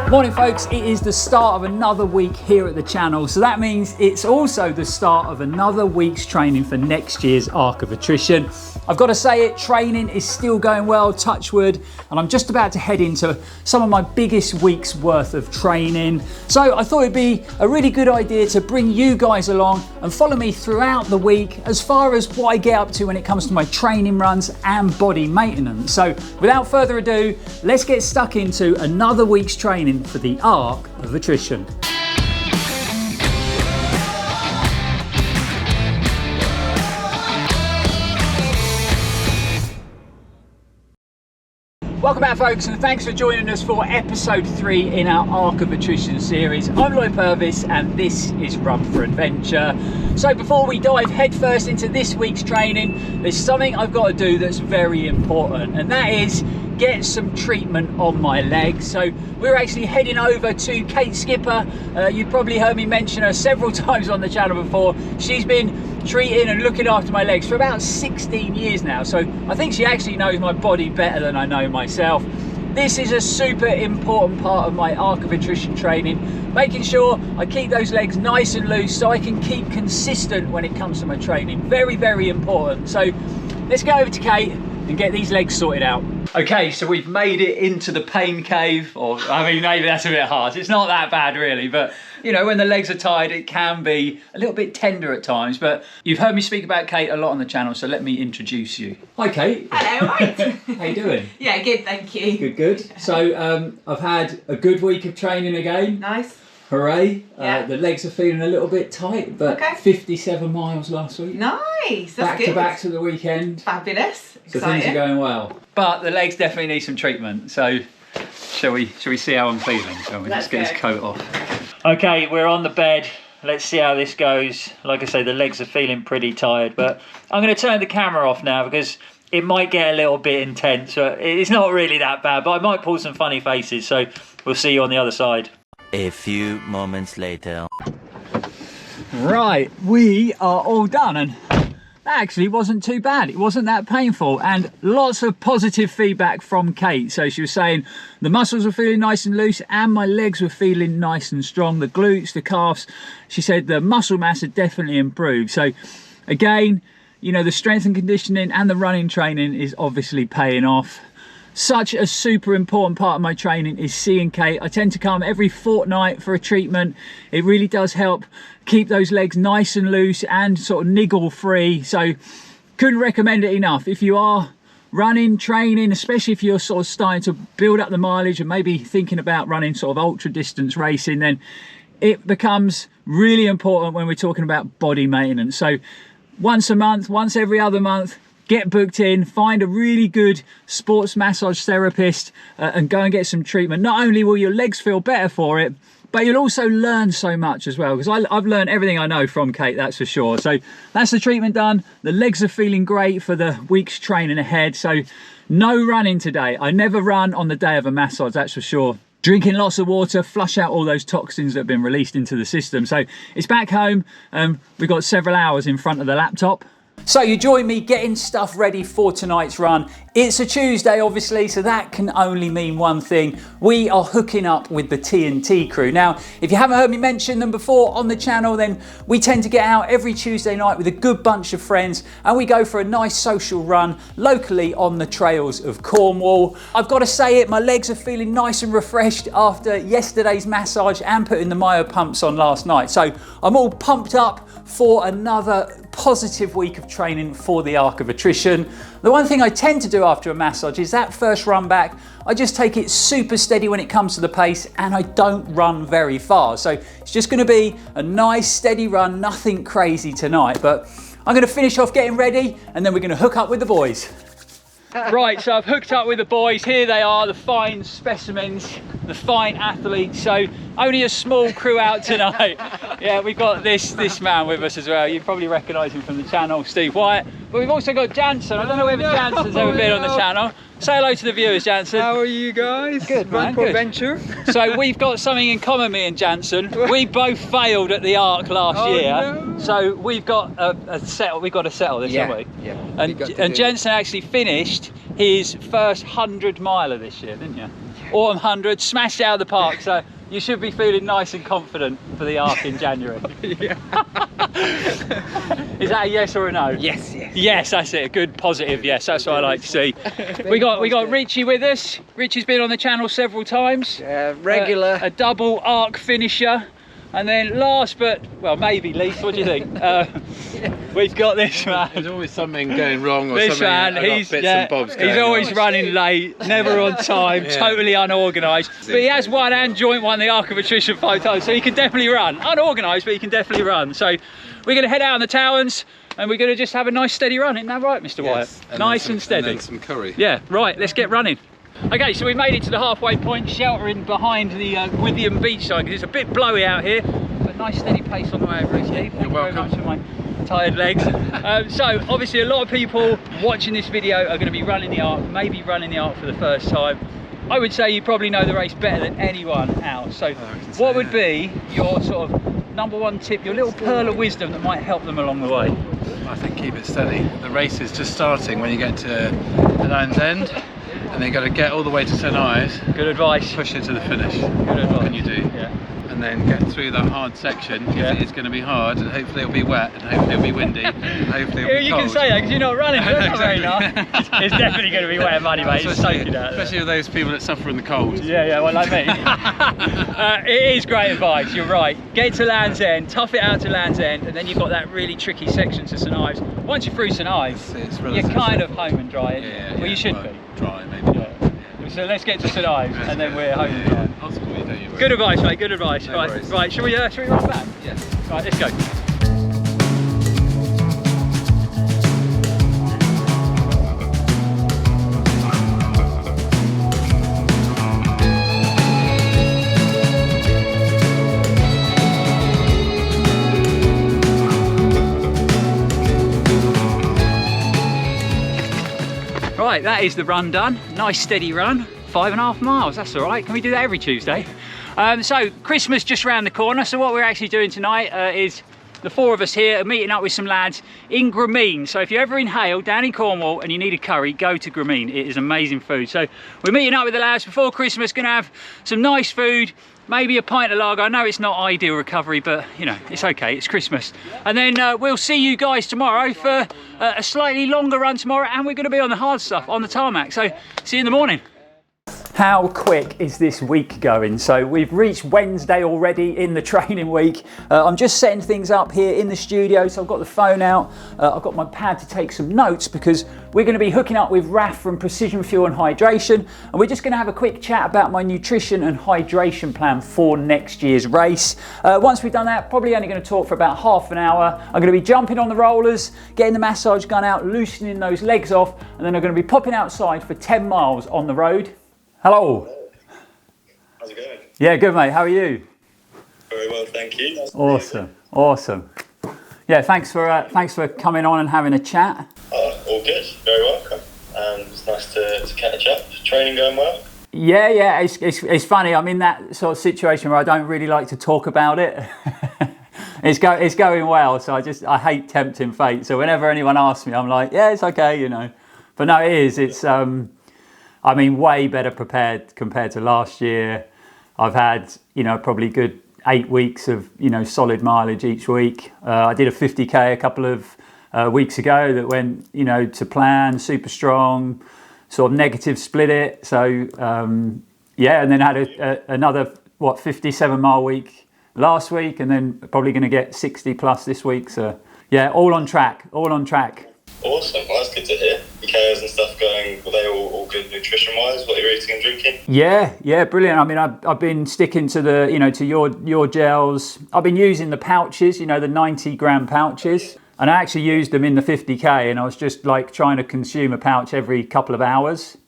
Morning folks, it is the start of another week here at the channel, so that means it's also the start of another week's training for next year's Arc of Attrition. I've got to say it, training is still going well, touch wood, and I'm just about to head into some of my biggest week's worth of training. So I thought it'd be a really good idea to bring you guys along and follow me throughout the week as far as what I get up to when it comes to my training runs and body maintenance. So without further ado, let's get stuck into another week's training for the Arc of Attrition. Welcome back folks, and thanks for joining us for episode 3 in our Arc of Attrition series. I'm Lloyd Purvis and this is Run4Adventure. So before we dive headfirst into this week's training, there's something I've got to do that's very important, and that is get some treatment on my legs. So we're actually heading over to Kate Skipper. You've probably heard me mention her several times on the channel before. She's been treating and looking after my legs for about 16 years now, so I think she actually knows my body better than I know myself. This is a super important part of my Arc of Attrition training, making sure I keep those legs nice and loose so I can keep consistent when it comes to my training. Very, very important. So let's go over to Kate and get these legs sorted out. Okay, so we've made it into the pain cave, or I mean, maybe that's a bit harsh. It's not that bad really, but you know, when the legs are tired, it can be a little bit tender at times. But you've heard me speak about Kate a lot on the channel, so let me introduce you. Hi Kate. Hello, right. How you doing? Yeah, good, thank you. Good, good. So I've had a good week of training again. Nice. Hooray. Yeah. The legs are feeling a little bit tight, but okay. 57 miles last week. Nice, that's back good. to back to the weekend. Fabulous. So exciting. things are going well. But the legs definitely need some treatment. So shall we see how I'm feeling? Shall we? Let's get this coat off. Okay, we're on the bed. Let's see how this goes. Like I say, the legs are feeling pretty tired, but I'm going to turn the camera off now because it might get a little bit intense. It's not really that bad, but I might pull some funny faces. So we'll see you on the other side. A few moments later. Right, we are all done, and that actually wasn't too bad. It wasn't that painful, and lots of positive feedback from Kate. So she was saying the muscles were feeling nice and loose and my legs were feeling nice and strong. The glutes, the calves, she said the muscle mass had definitely improved. So again, you know, the strength and conditioning and the running training is obviously paying off. Such a super important part of my training is seeing Kate. I tend to come every fortnight for a treatment. It really does help keep those legs nice and loose and sort of niggle free. So couldn't recommend it enough. If you are running, training, especially if you're sort of starting to build up the mileage and maybe thinking about running sort of ultra distance racing, then it becomes really important when we're talking about body maintenance. So once a month, once every other month, get booked in, find a really good sports massage therapist and go and get some treatment. Not only will your legs feel better for it, but you'll also learn so much as well, because I've learned everything I know from Kate, that's for sure. So that's the treatment done. The legs are feeling great for the week's training ahead. So no running today. I never run on the day of a massage, that's for sure. Drinking lots of water, flush out all those toxins that have been released into the system. So it's back home. We've got several hours in front of the laptop. So you join me getting stuff ready for tonight's run. It's a Tuesday obviously, so that can only mean one thing. We are hooking up with the TNT crew. Now, if you haven't heard me mention them before on the channel, then we tend to get out every Tuesday night with a good bunch of friends and we go for a nice social run locally on the trails of Cornwall. I've got to say it, my legs are feeling nice and refreshed after yesterday's massage and putting the myo pumps on last night. So I'm all pumped up for another positive week of training for the Arc of Attrition. The one thing I tend to do after a massage is that first run back, I just take it super steady when it comes to the pace and I don't run very far. So it's just going to be a nice steady run, nothing crazy tonight, but I'm going to finish off getting ready and then we're going to hook up with the boys. Right, so I've hooked up with the boys. Here they are, the fine specimens, the fine athletes. So only a small crew out tonight. Yeah, we've got this man with us as well. You probably recognise him from the channel, Steve Wyatt. But we've also got Jansen. I don't know whether Jansen's ever been on the channel. Say hello to the viewers, Jansen. How are you guys? Good, man. Run4Adventure. So we've got something in common, me and Jansen. We both failed at the Arc last year. No. So we've got a settle. We've got to settle this, haven't we? Yeah. And Jensen actually finished his first 100 miler this year, didn't you? Autumn 100, smashed it out of the park. So you should be feeling nice and confident for the Arc in January. Yeah. Is that a yes or a no? Yes, yes. Yes, that's it. A good positive yes. That's what I like to see. We got Richie with us. Richie's been on the channel several times. Regular. A double Arc finisher. And then last but, well, maybe least, what do you think? We've got this man. There's always something going wrong or This something. man, he's always running late, never on time, totally unorganised. But he has won and joint won the Arc of Attrition 5 times, so he can definitely run. Unorganised, but he can definitely run. So we're going to head out on the Towers and we're going to just have a nice steady run. Isn't that right, Mr. Wyatt? Nice and steady. And then some curry. Yeah, right, let's get running. Okay, so we made it to the halfway point, sheltering behind the Withyham beachside because it's a bit blowy out here. But nice steady pace on the way over, Steve. Thank you very much for my tired legs. So obviously a lot of people watching this video are going to be running the Arc, maybe running the Arc for the first time. I would say you probably know the race better than anyone else. So what would be your sort of #1 tip, your little pearl of wisdom that might help them along the way? I think keep it steady. The race is just starting when you get to the Land's End. And then you got to get all the way to St Ives. Good advice. Push it to the finish. Good advice. What can you do? Yeah. And then get through that hard section because it is going to be hard, and hopefully it'll be wet, and hopefully it'll be windy, and hopefully it'll be You cold. can say that because you're not running. But that's not very Exactly. nice. It's definitely going to be wet and muddy, mate. It's soaking out there. Especially with those people that suffer in the cold. Yeah, well, like me. It is great advice, you're right. Get to Land's End, tough it out to Land's End, and then you've got that really tricky section to St Ives. Once you're through St Ives, you're kind of home and dry, well, you should be. Dry, maybe. Yeah. So let's get to St Ives, and then we're home and dry. I'll support you, don't you? Good advice, mate, good advice. No worries. Right, shall we run back? Yes. Right, let's go. Right, that is the run done. Nice steady run, 5.5 miles, that's all right. Can we do that every Tuesday? So Christmas just round the corner. So what we're actually doing tonight is the 4 of us here are meeting up with some lads in Grameen. So if you're ever in Hale, down in Cornwall, and you need a curry, go to Grameen. It is amazing food. So we're meeting up with the lads before Christmas, gonna have some nice food, maybe a pint of lager. I know it's not ideal recovery, but you know, it's okay, it's Christmas. And then we'll see you guys tomorrow for a slightly longer run tomorrow, and we're gonna be on the hard stuff, on the tarmac. So see you in the morning. How quick is this week going? So we've reached Wednesday already in the training week. I'm just setting things up here in the studio. So I've got the phone out. I've got my pad to take some notes because we're going to be hooking up with Raf from Precision Fuel and Hydration. And we're just going to have a quick chat about my nutrition and hydration plan for next year's race. Once we've done that, probably only going to talk for about half an hour. I'm going to be jumping on the rollers, getting the massage gun out, loosening those legs off, and then I'm going to be popping outside for 10 miles on the road. Hello. How's it going? Yeah, good mate. How are you? Very well, thank you. Nice Awesome. Yeah, thanks for coming on and having a chat. All good. Very welcome. It's nice to catch up. Training going well? Yeah. It's funny. I'm in that sort of situation where I don't really like to talk about it. It's going well. So I hate tempting fate. So whenever anyone asks me, I'm like, yeah, it's okay, you know. But no, it is. It's I mean, way better prepared compared to last year. I've had, you know, probably good 8 weeks of, you know, solid mileage each week. I did a 50k a couple of weeks ago that went, you know, to plan, super strong, sort of negative split it. So, yeah, and then had another, 57 mile week last week, and then probably going to get 60 plus this week. So, yeah, all on track. Awesome. Well, that's good to hear. Your KOs and stuff going, were they all good nutrition-wise, what you're eating and drinking? Yeah, brilliant. I mean, I've been sticking to the, you know, to your gels. I've been using the pouches, you know, the 90-gram pouches. And I actually used them in the 50k, and I was just like trying to consume a pouch every couple of hours.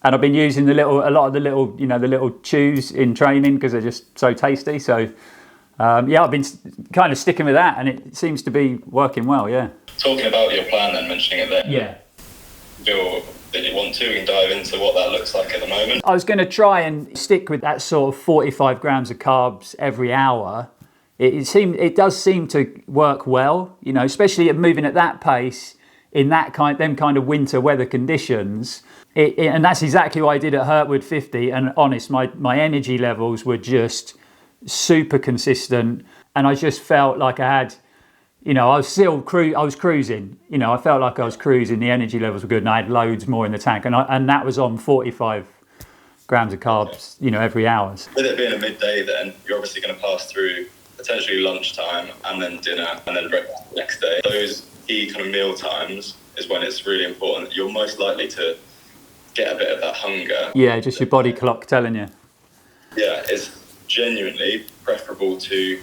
And I've been using a lot of the little, you know, the little chews in training because they're just so tasty. So, yeah, I've been kind of sticking with that, and it seems to be working well, yeah. Talking about your plan then, mentioning it there. Yeah. That you want to, we can dive into what that looks like at the moment. I was going to try and stick with that sort of 45 grams of carbs every hour. It does seem to work well, you know, especially at moving at that pace. in them kind of winter weather conditions. And that's exactly what I did at Hurtwood 50. And honest, my energy levels were just super consistent, and I just felt like I had, you know, I was cruising. You know, I felt like I was cruising. The energy levels were good, and I had loads more in the tank, and that was on 45 grams of carbs, you know, every hour. With it being a midday, then you're obviously going to pass through potentially lunchtime and then dinner and then breakfast the next day. Those key kind of meal times is when it's really important. You're most likely to get a bit of that hunger. Yeah, just your body clock telling you. Yeah, it's genuinely preferable to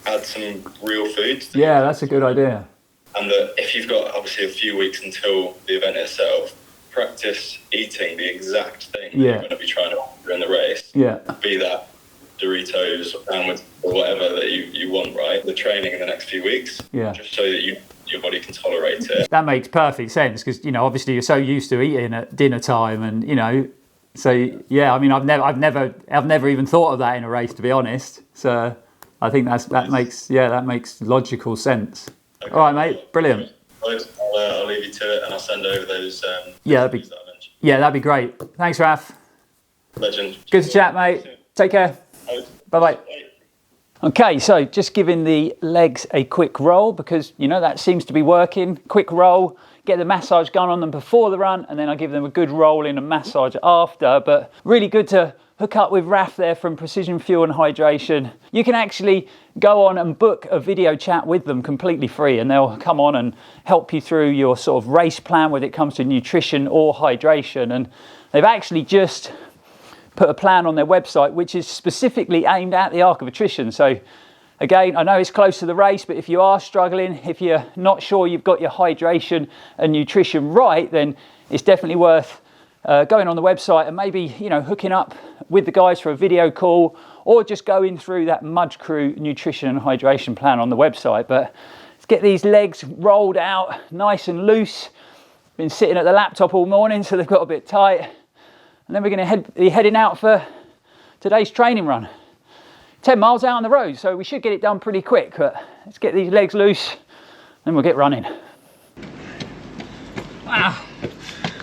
add some real food. Yeah, that's a good idea. And that if you've got obviously a few weeks until the event itself, practice eating the exact thing that you're going to be trying to order in the race. Yeah. Be that Doritos, sandwich, or whatever that you want, right? The training in the next few weeks. Yeah. Just so that your body can tolerate it. That makes perfect sense, because, you know, obviously you're so used to eating at dinner time, and, you know, so yeah, I mean, I've never even thought of that in a race, to be honest. So I think that makes logical sense. Okay. All right, mate, brilliant. I'll leave you to it, and I'll send over those. That'd be great. Thanks, Raf. Legend. Good to chat, mate. Take care. Bye-bye. Okay, so just giving the legs a quick roll, because, you know, that seems to be working. Quick roll, get the massage going on them before the run, and then I give them a good roll in and massage after. But really good to hook up with Raf there from Precision Fuel and Hydration. You can actually go on and book a video chat with them completely free, and they'll come on and help you through your sort of race plan, whether it comes to nutrition or hydration. And they've actually just put a plan on their website which is specifically aimed at the Arc of Attrition. So again, I know it's close to the race, but if you are struggling, if you're not sure you've got your hydration and nutrition right, then it's definitely worth going on the website and maybe, you know, hooking up with the guys for a video call, or just going through that Mud Crew nutrition and hydration plan on the website. But let's get these legs rolled out nice and loose. Been sitting at the laptop all morning, so they've got a bit tight. And then we're going to be heading out for today's training run. 10 miles out on the road, so we should get it done pretty quick. But let's get these legs loose, and we'll get running. Wow,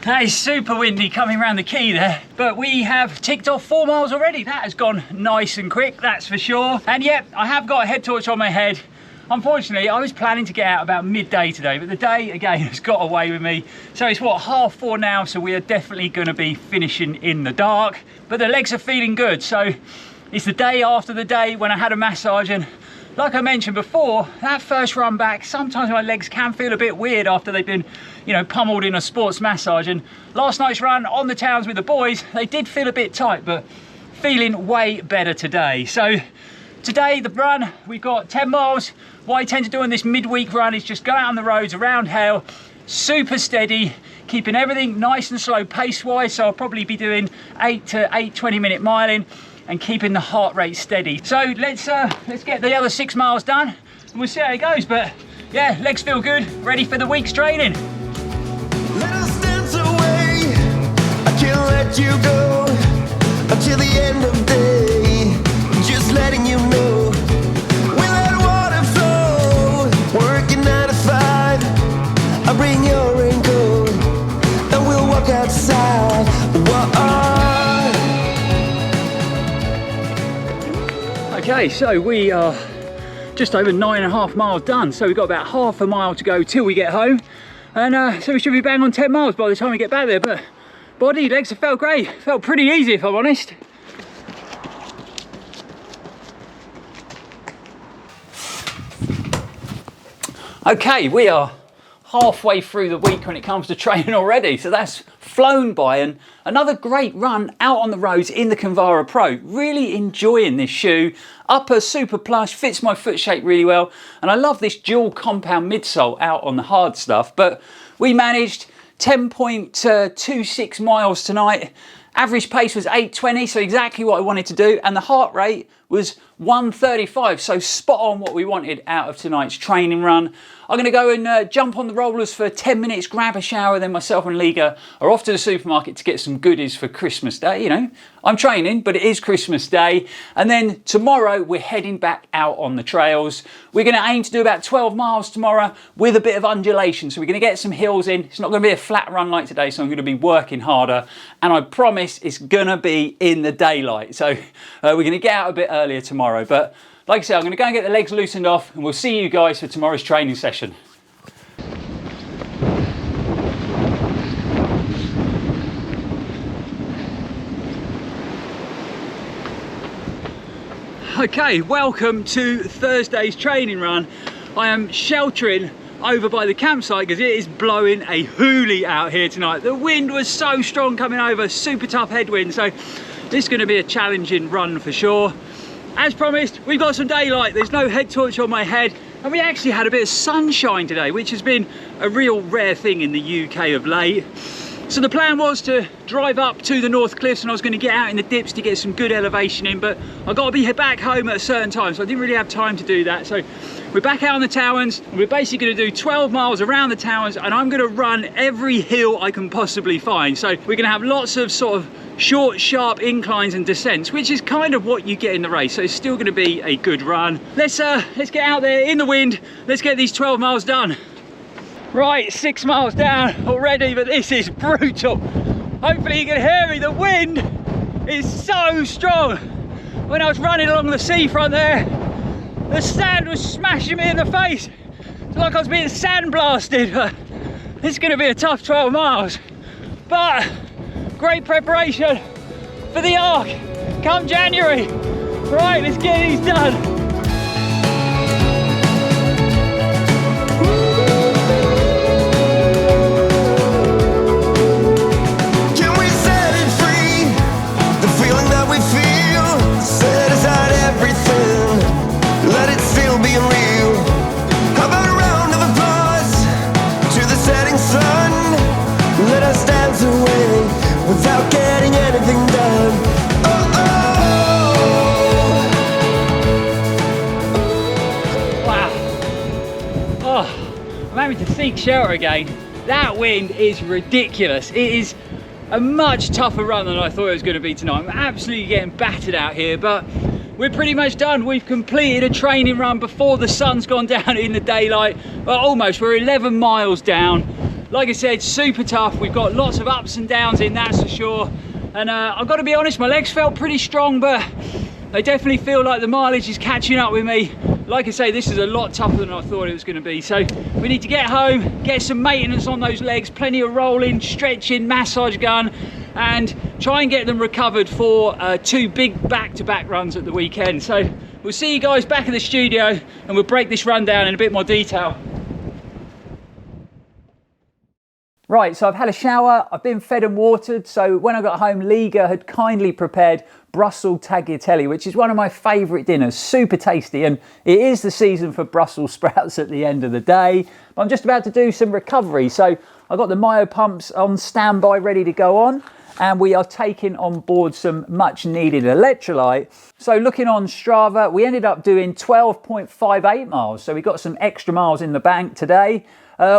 that is super windy coming around the quay there. But we have ticked off 4 miles already. That has gone nice and quick, that's for sure. And yep, I have got a head torch on my head. Unfortunately, I was planning to get out about midday today, but the day, again, has got away with me. So it's, what, 4:30 now, so we are definitely going to be finishing in the dark. But the legs are feeling good, so it's the day after the day when I had a massage, and like I mentioned before, that first run back, sometimes my legs can feel a bit weird after they've been, you know, pummeled in a sports massage. And last night's run on the towns with the boys, they did feel a bit tight, but feeling way better today. So today, the run, we've got 10 miles. What I tend to do on this midweek run is just go out on the roads around Hale, super steady, keeping everything nice and slow pace-wise. So I'll probably be doing 8 to 20-minute miling and keeping the heart rate steady. So let's get the other 6 miles done, and we'll see how it goes. But yeah, legs feel good, ready for the week's training. Let us dance away. I can't let you go until the end of day. Just letting you know. Working 9 to 5, I'll bring your raincoat and we'll walk outside. Okay, so we are just over 9.5 miles done, so we've got about half a mile to go till we get home, and so we should be bang on 10 miles by the time we get back there. But body, legs have felt great, felt pretty easy if I'm honest. Okay, we are halfway through the week when it comes to training already, so that's flown by. And another great run out on the roads in the Convara Pro. Really enjoying this shoe. Upper super plush, fits my foot shape really well, and I love this dual compound midsole out on the hard stuff. But we managed 10.26 miles tonight. Average pace was 8:20, so exactly what I wanted to do, and the heart rate was 1:35, so spot on what we wanted out of tonight's training run. I'm going to go and jump on the rollers for 10 minutes, grab a shower, then myself and Liga are off to the supermarket to get some goodies for Christmas Day. You know, I'm training, but it is Christmas Day. And then tomorrow we're heading back out on the trails. We're going to aim to do about 12 miles tomorrow with a bit of undulation. So we're going to get some hills in. It's not going to be a flat run like today, so I'm going to be working harder. And I promise it's going to be in the daylight. So we're going to get out a bit earlier tomorrow. But like I said, I'm going to go and get the legs loosened off, and we'll see you guys for tomorrow's training session. Okay, welcome to Thursday's training run. I am sheltering over by the campsite because it is blowing a hoolie out here tonight. The wind was so strong coming over, super tough headwind, so this is going to be a challenging run for sure. As promised, we've got some daylight. There's no head torch on my head, and we actually had a bit of sunshine today, which has been a real rare thing in the UK of late. So the plan was to drive up to the North Cliffs, and I was going to get out in the dips to get some good elevation in, but I got to be back home at a certain time, so I didn't really have time to do that. So we're back out on the Towers, and we're basically going to do 12 miles around the Towers, and I'm going to run every hill I can possibly find. So we're going to have lots of sort of short, sharp inclines and descents, which is kind of what you get in the race. So it's still going to be a good run. Let's get out there in the wind. Let's get these 12 miles done. Right, 6 miles down already, but this is brutal. Hopefully you can hear me. The wind is so strong. When I was running along the seafront there, the sand was smashing me in the face. It's like I was being sandblasted. This is going to be a tough 12 miles, but great preparation for the Arc come January. Right, let's get these done. Without getting anything done. Wow. Oh, I'm having to seek shelter again. That wind is ridiculous. It is a much tougher run than I thought it was going to be tonight. I'm absolutely getting battered out here, but we're pretty much done. We've completed a training run before the sun's gone down in the daylight. Well, almost. We're 11 miles down. Like I said, super tough. We've got lots of ups and downs in, that's for sure. And I've got to be honest, my legs felt pretty strong, but they definitely feel like the mileage is catching up with me. Like I say, this is a lot tougher than I thought it was going to be. So we need to get home, get some maintenance on those legs, plenty of rolling, stretching, massage gun, and try and get them recovered for 2 big back-to-back runs at the weekend. So we'll see you guys back in the studio, and we'll break this run down in a bit more detail. Right, so I've had a shower, I've been fed and watered, so when I got home, Liga had kindly prepared Brussels tagliatelle, which is one of my favourite dinners, super tasty, and it is the season for Brussels sprouts at the end of the day. But I'm just about to do some recovery, so I've got the myo pumps on standby, ready to go on, and we are taking on board some much needed electrolyte. So looking on Strava, we ended up doing 12.58 miles, so we got some extra miles in the bank today.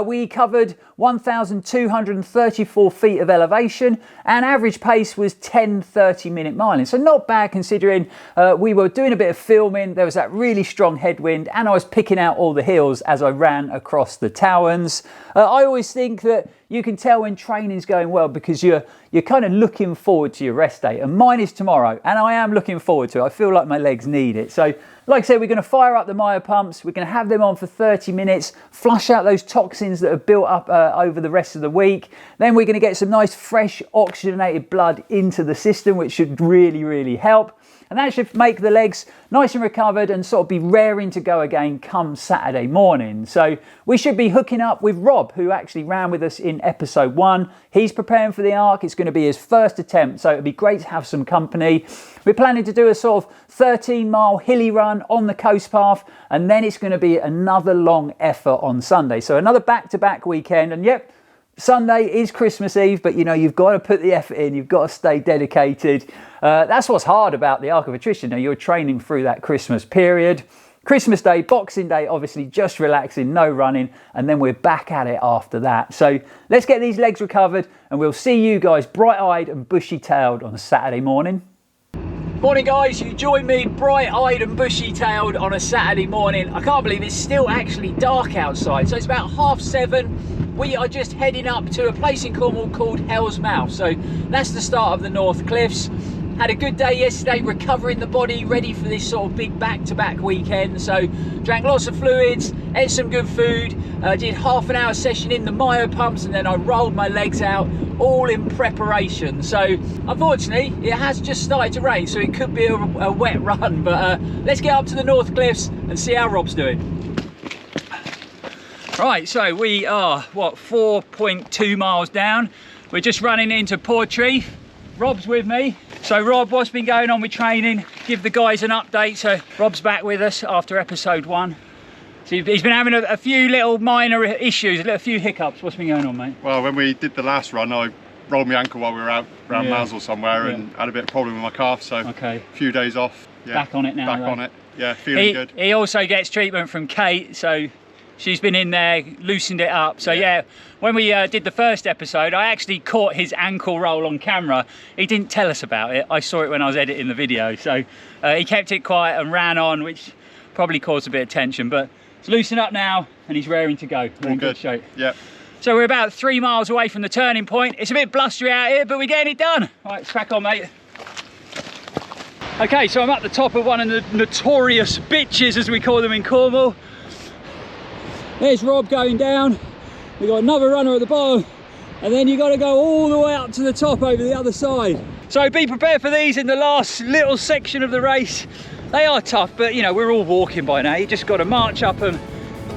We covered 1,234 feet of elevation, and average pace was 10 30-minute miling. So not bad considering we were doing a bit of filming, there was that really strong headwind, and I was picking out all the hills as I ran across the Towers. I always think that you can tell when training's going well because you're kind of looking forward to your rest day, and mine is tomorrow, and I am looking forward to it. I feel like my legs need it. So like I said, we're going to fire up the myo pumps, we're going to have them on for 30 minutes, flush out those toxins that have built up over the rest of the week. Then we're going to get some nice fresh oxygenated blood into the system, which should really, really help. And that should make the legs nice and recovered and sort of be raring to go again come Saturday morning. So we should be hooking up with Rob, who actually ran with us in episode 1. He's preparing for the Arc. It's going to be his first attempt, so it'd be great to have some company. We're planning to do a sort of 13-mile hilly run on the coast path, and then it's going to be another long effort on Sunday. So another back-to-back weekend, and yep, Sunday is Christmas Eve, but you know, you've got to put the effort in, you've got to stay dedicated. That's what's hard about the Arc of Attrition. Now, you're training through that Christmas period. Christmas Day, Boxing Day, obviously just relaxing, no running, and then we're back at it after that. So let's get these legs recovered and we'll see you guys bright-eyed and bushy-tailed on a Saturday morning. Morning guys, you join me bright-eyed and bushy-tailed on a Saturday morning. I can't believe it's still actually dark outside, so it's about 7:30. We are just heading up to a place in Cornwall called Hell's Mouth. So that's the start of the North Cliffs. Had a good day yesterday, recovering the body, ready for this sort of big back-to-back weekend. So drank lots of fluids, ate some good food, did half an hour session in the myo pumps, and then I rolled my legs out, all in preparation. So unfortunately, it has just started to rain, so it could be a wet run, but let's get up to the North Cliffs and see how Rob's doing. Right, so we are, what, 4.2 miles down. We're just running into Portree. Rob's with me. So Rob, what's been going on with training? Give the guys an update. So Rob's back with us after episode 1. So he's been having a few little minor issues, a few hiccups. What's been going on, mate? Well, when we did the last run, I rolled my ankle while we were out around Mazel somewhere and had a bit of problem with my calf, so a few days off. Yeah, back on it now. Back on it, yeah, feeling good. He also gets treatment from Kate, so she's been in there, loosened it up. So yeah, when we did the first episode, I actually caught his ankle roll on camera. He didn't tell us about it. I saw it when I was editing the video. So he kept it quiet and ran on, which probably caused a bit of tension, but it's loosened up now and he's raring to go. We're in good shape. Yeah. So we're about 3 miles away from the turning point. It's a bit blustery out here, but we're getting it done. All right, let's crack on, mate. Okay, so I'm at the top of one of the notorious bitches, as we call them in Cornwall. There's Rob going down. We've got another runner at the bottom, and then you've got to go all the way up to the top over the other side. So be prepared for these in the last little section of the race. They are tough, but you know, we're all walking by now. You just got to march up them,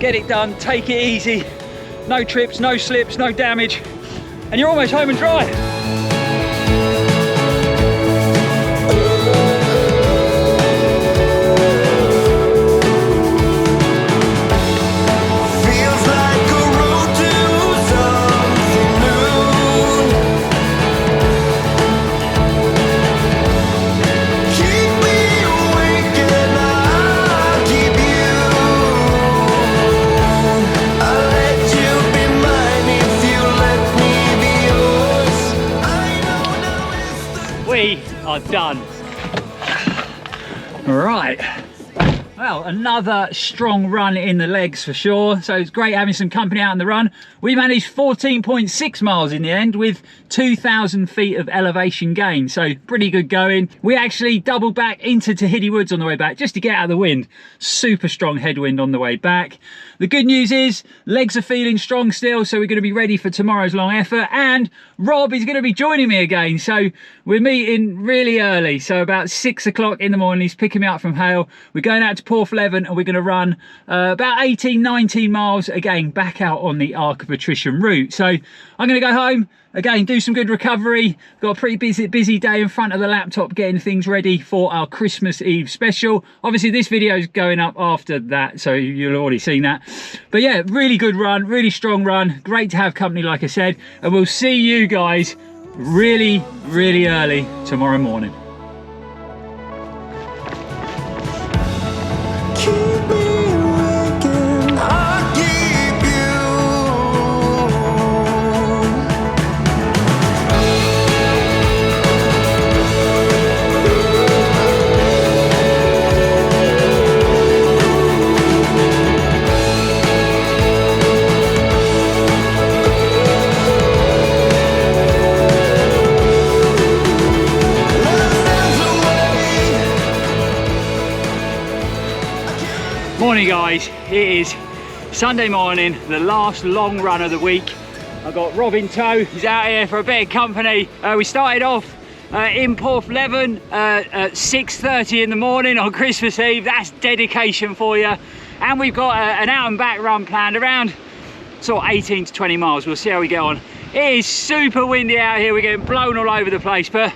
get it done, take it easy. No trips, no slips, no damage, and you're almost home and dry. Are done. Right, well, another strong run in the legs for sure. So it's great having some company out on the run. We managed 14.6 miles in the end with 2,000 feet of elevation gain, so pretty good going. We actually doubled back into Tahiti Woods on the way back just to get out of the wind. Super strong headwind on the way back. The good news is legs are feeling strong still, so we're going to be ready for tomorrow's long effort, and Rob is going to be joining me again. So we're meeting really early, so about 6 o'clock in the morning. He's picking me up from Hale. We're going out to Porthleven and we're going to run about 18-19 miles again back out on the Arc of Attrition route. So I'm going to go home again, do some good recovery. Got a pretty busy day in front of the laptop getting things ready for our Christmas Eve special. Obviously this video is going up after that, so you'll already seen that. But yeah, really good run, really strong run. Great to have company, like I said, and we'll see you guys really early tomorrow morning. Morning guys, it is Sunday morning, the last long run of the week. I've got Rob in tow, he's out here for a bit of company. We started off in Porthleven at 6:30 in the morning on Christmas Eve. That's dedication for you. And we've got an out and back run planned around sort of 18 to 20 miles. We'll see how we get on. It is super windy out here, we're getting blown all over the place, but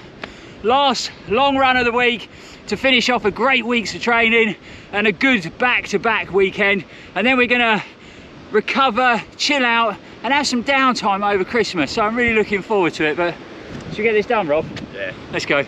last long run of the week to finish off a great week's of training and a good back-to-back weekend, and then we're gonna recover, chill out and have some downtime over Christmas. So I'm really looking forward to it. But should we get this done, Rob? Yeah, let's go.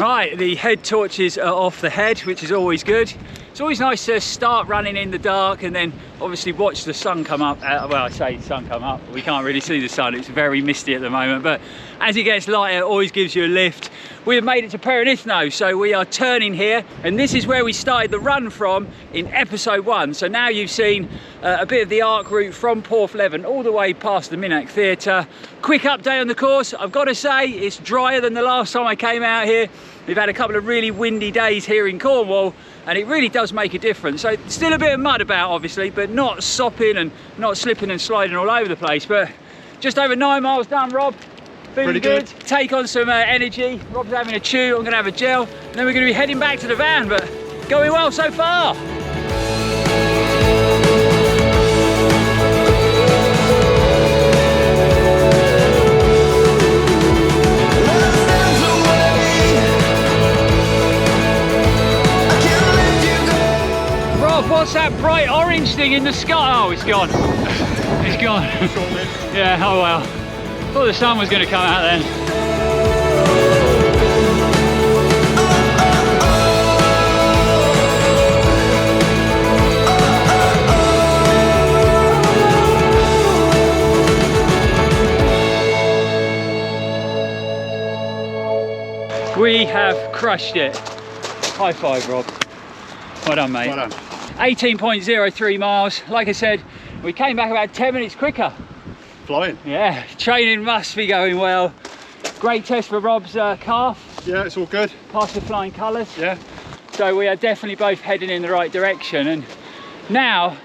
Right, the head torches are off the head, which is always good. It's always nice to start running in the dark and then obviously watch the sun come up. Well, I say sun come up, we can't really see the sun, it's very misty at the moment, but as it gets lighter, it always gives you a lift. We have made it to Perenithno, so we are turning here, and this is where we started the run from in episode 1. So now you've seen a bit of the arc route from Porthleven all the way past the Minack Theatre. Quick update on the course. I've got to say, it's drier than the last time I came out here. We've had a couple of really windy days here in Cornwall, and it really does make a difference. So still a bit of mud about, obviously, but not sopping and not slipping and sliding all over the place. But just over 9 miles done, Rob. Feeling good. Take on some energy. Rob's having a chew, I'm gonna have a gel, and then we're gonna be heading back to the van, but going well so far. Rob, what's that bright orange thing in the sky? Oh, it's gone. It's gone. Yeah, oh well. Thought the sun was going to come out then. We have crushed it. High five, Rob. Well done, mate. Well done. 18.03 miles. Like I said, we came back about 10 minutes quicker. Flying. Yeah, training must be going well. Great test for Rob's calf. Yeah, it's all good. Passed with flying colours. Yeah. So we are definitely both heading in the right direction. And now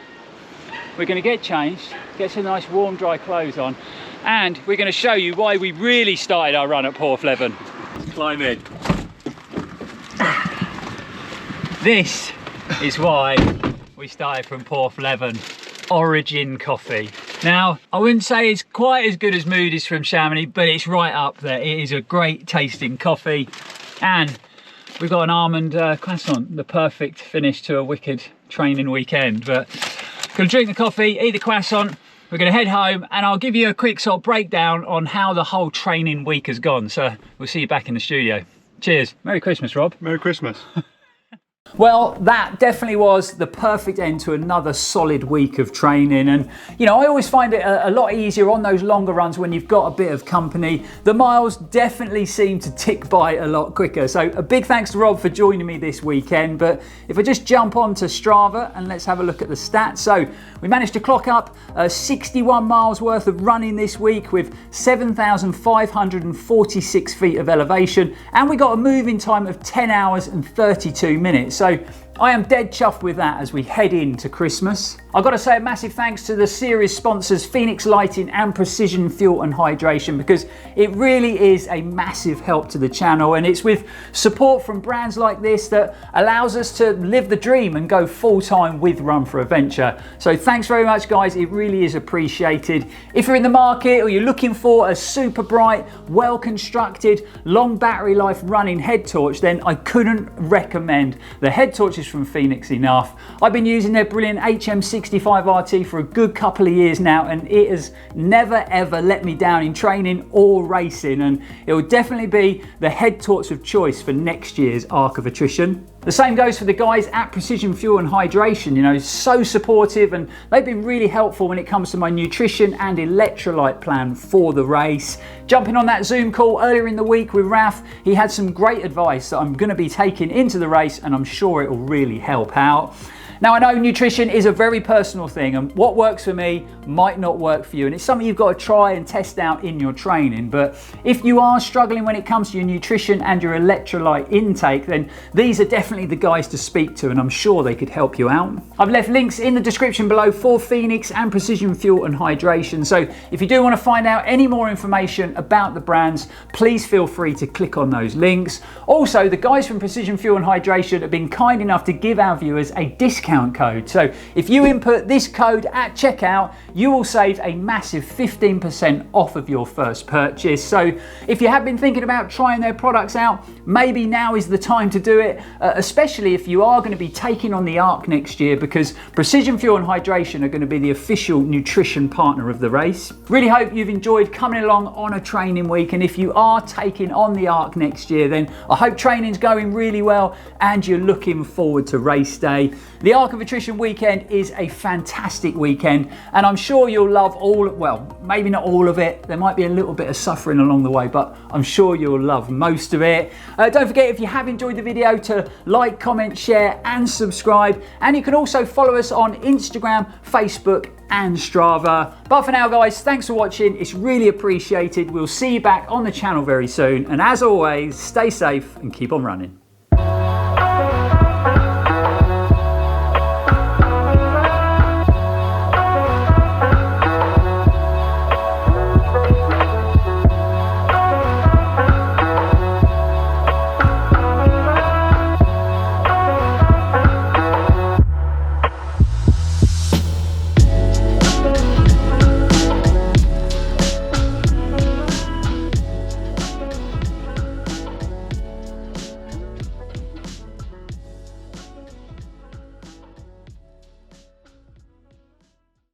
we're going to get changed, get some nice warm dry clothes on, and we're going to show you why we really started our run at Porthleven. Let's climb in. This is why we started from Porthleven. Origin coffee. Now, I wouldn't say it's quite as good as Moody's from Chamonix, but it's right up there. It is a great tasting coffee, and we've got an almond croissant, the perfect finish to a wicked training weekend. But gonna drink the coffee, eat the croissant, we're gonna head home, and I'll give you a quick sort of breakdown on how the whole training week has gone. So we'll see you back in the studio. Cheers. Merry Christmas, Rob. Merry Christmas. Well, that definitely was the perfect end to another solid week of training. And, you know, I always find it a lot easier on those longer runs when you've got a bit of company. The miles definitely seem to tick by a lot quicker. So a big thanks to Rob for joining me this weekend. But if I just jump on to Strava and let's have a look at the stats. So we managed to clock up 61 miles worth of running this week with 7,546 feet of elevation. And we got a moving time of 10 hours and 32 minutes. So I am dead chuffed with that as we head into Christmas. I've got to say a massive thanks to the series sponsors FENIX Lighting and Precision Fuel and Hydration, because it really is a massive help to the channel, and it's with support from brands like this that allows us to live the dream and go full time with Run4Adventure. So thanks very much, guys, it really is appreciated. If you're in the market or you're looking for a super bright, well constructed, long battery life running head torch, then I couldn't recommend the head torches from FENIX enough. I've been using their brilliant HM65RT for a good couple of years now, and it has never ever let me down in training or racing, and it will definitely be the head torch of choice for next year's Arc of Attrition. The same goes for the guys at Precision Fuel and Hydration, you know, so supportive, and they've been really helpful when it comes to my nutrition and electrolyte plan for the race. Jumping on that Zoom call earlier in the week with Raf, he had some great advice that I'm going to be taking into the race, and I'm sure it will really help out. Now, I know nutrition is a very personal thing, and what works for me might not work for you, and it's something you've got to try and test out in your training. But if you are struggling when it comes to your nutrition and your electrolyte intake, then these are definitely the guys to speak to, and I'm sure they could help you out. I've left links in the description below for FENIX and Precision Fuel and Hydration, so if you do want to find out any more information about the brands, please feel free to click on those links. Also, the guys from Precision Fuel and Hydration have been kind enough to give our viewers a discount discount code. So if you input this code at checkout, you will save a massive 15% off of your first purchase. So if you have been thinking about trying their products out, maybe now is the time to do it, especially if you are going to be taking on the Arc next year, because Precision Fuel and Hydration are going to be the official nutrition partner of the race. Really hope you've enjoyed coming along on a training week, and if you are taking on the Arc next year, then I hope training's going really well and you're looking forward to race day. The Arc of Attrition weekend is a fantastic weekend, and I'm sure you'll love all, well, maybe not all of it. There might be a little bit of suffering along the way, but I'm sure you'll love most of it. Don't forget, if you have enjoyed the video, to like, comment, share and subscribe, and you can also follow us on Instagram, Facebook and Strava. But for now guys, thanks for watching, it's really appreciated. We'll see you back on the channel very soon, and as always, stay safe and keep on running.